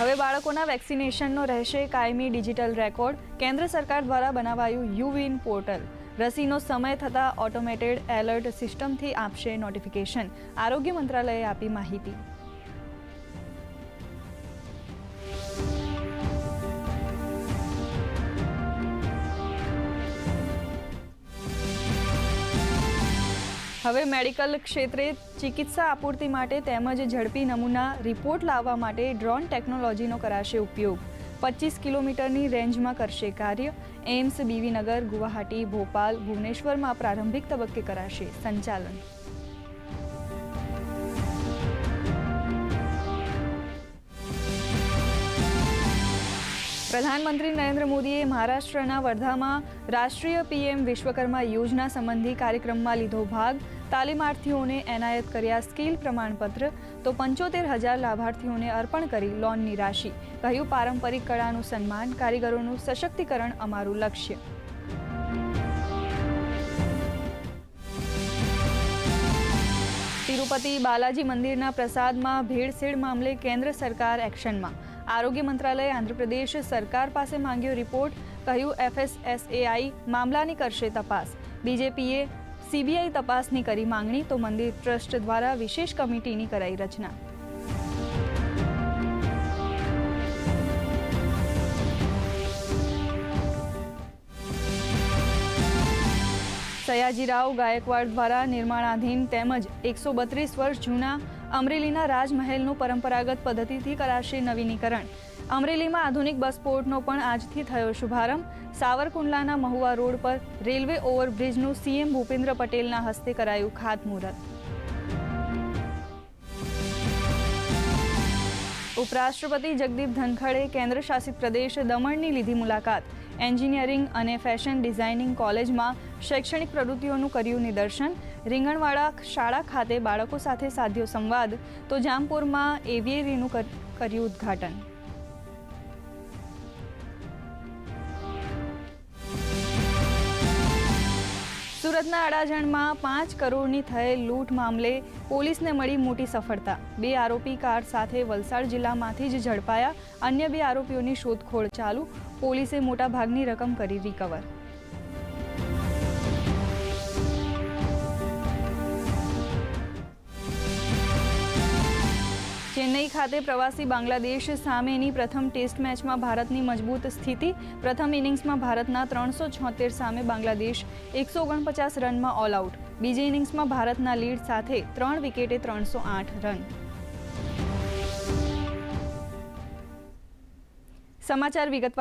હવે બાળકોના વેક્સિનેશનનો રહેશે કાયમી ડિજિટલ રેકોર્ડ. કેન્દ્ર સરકાર દ્વારા બનાવાયું યુવિન પોર્ટલ. રસીનો સમય થતાં ઓટોમેટેડ એલર્ટ સિસ્ટમથી આપશે નોટિફિકેશન. આરોગ્ય મંત્રાલયે આપી માહિતી. હવે મેડિકલ ક્ષેત્રે ચિકિત્સા આપૂર્તિ માટે તેમજ ઝડપી નમૂના રિપોર્ટ લાવવા માટે ડ્રોન ટેકનોલોજીનો કરાશે ઉપયોગ. 25 કિલોમીટરની રેન્જમાં કરશે કાર્ય. એમ્સ, બીવીનગર, ગુવાહાટી, ભોપાલ, ભુવનેશ્વરમાં પ્રારંભિક તબક્કે કરાશે સંચાલન. પ્રધાનમંત્રી નરેન્દ્ર મોદીએ મહારાષ્ટ્રના વર્ધામાં રાષ્ટ્રીય પીએમ વિશ્વકર્મા યોજના સંબંધી કાર્યક્રમમાં લીધો ભાગ. તાલીમાર્થીઓને એનાયત કર્યા સ્કિલ પ્રમાણપત્ર, તો 75,000 લાભાર્થીઓને અર્પણ કરી લોનની રાશિ. કહ્યું, પારંપરિક કળાનું સન્માન, કારીગરોનું સશક્તિકરણ અમારું લક્ષ્ય. તિરુપતિ બાલાજી મંદિરના પ્રસાદમાં ભેળસેળ મામલે કેન્દ્ર સરકાર એક્શનમાં. આરોગ્ય મંત્રાલયે આંધ્રપ્રદેશ સરકાર પાસે માંગ્યો રિપોર્ટ. કહ્યું, FSSAI મામલાની કરશે તપાસ. બીજેપીએ CBI તપાસની કરી માંગણી, તો મંદિર ટ્રસ્ટ દ્વારા વિશેષ કમિટીની કરાઈ રચના. સયાજીરાવ ગાયકવાડ દ્વારા નિર્માણાધીન તેમજ 132 વર્ષ જૂના અમરેલીના રાજમહેલનું પરંપરાગત પદ્ધતિથી કરાશે નવીનીકરણ. અમરેલીમાં આધુનિક બસ પોર્ટનો પણ આજથી થયો શુભારંભ. સાવરકુંડલાના મહુવા રોડ પર રેલવે ઓવરબ્રિજનું CM ભૂપેન્દ્ર પટેલના હસ્તે કરાયું ખાતમુહૂર્ત. ઉપરાષ્ટ્રપતિ જગદીપ ધનખડે કેન્દ્ર શાસિત પ્રદેશ દમણની લીધી મુલાકાત. એન્જિનિયરિંગ અને ફેશન ડિઝાઇનિંગ કોલેજમાં શૈક્ષણિક પ્રવૃત્તિઓનું કર્યું નિદર્શન. રીંગણવાડા શાળા ખાતે બાળકો સાથે સાધ્યો સંવાદ, તો જામપુરમાં એવિયરીનું કર્યું ઉદ્ઘાટન. સુરતના અડાજણમાં 5 કરોડની થયેલ લૂંટ મામલે પોલીસને મળી મોટી સફળતા. 2 આરોપી કાર સાથે વલસાડ જિલ્લામાંથી જ ઝડપાયા. અન્ય 2 આરોપીઓની શોધખોળ ચાલુ. પોલીસે મોટાભાગની રકમ કરી રિકવર. ચેન્નઈ ખાતે પ્રવાસી બાંગ્લાદેશ સામેની પ્રથમ ટેસ્ટ મેચમાં ભારતની મજબૂત સ્થિતિ. પ્રથમ ઇનિંગ્સમાં ભારતના 376 સામે બાંગ્લાદેશ 149 રનમાં ઓલ આઉટ. બીજી ઇનિંગ્સમાં ભારતના લીડ સાથે 3 વિકેટે 308 રન. સમાચાર વિગતવાર.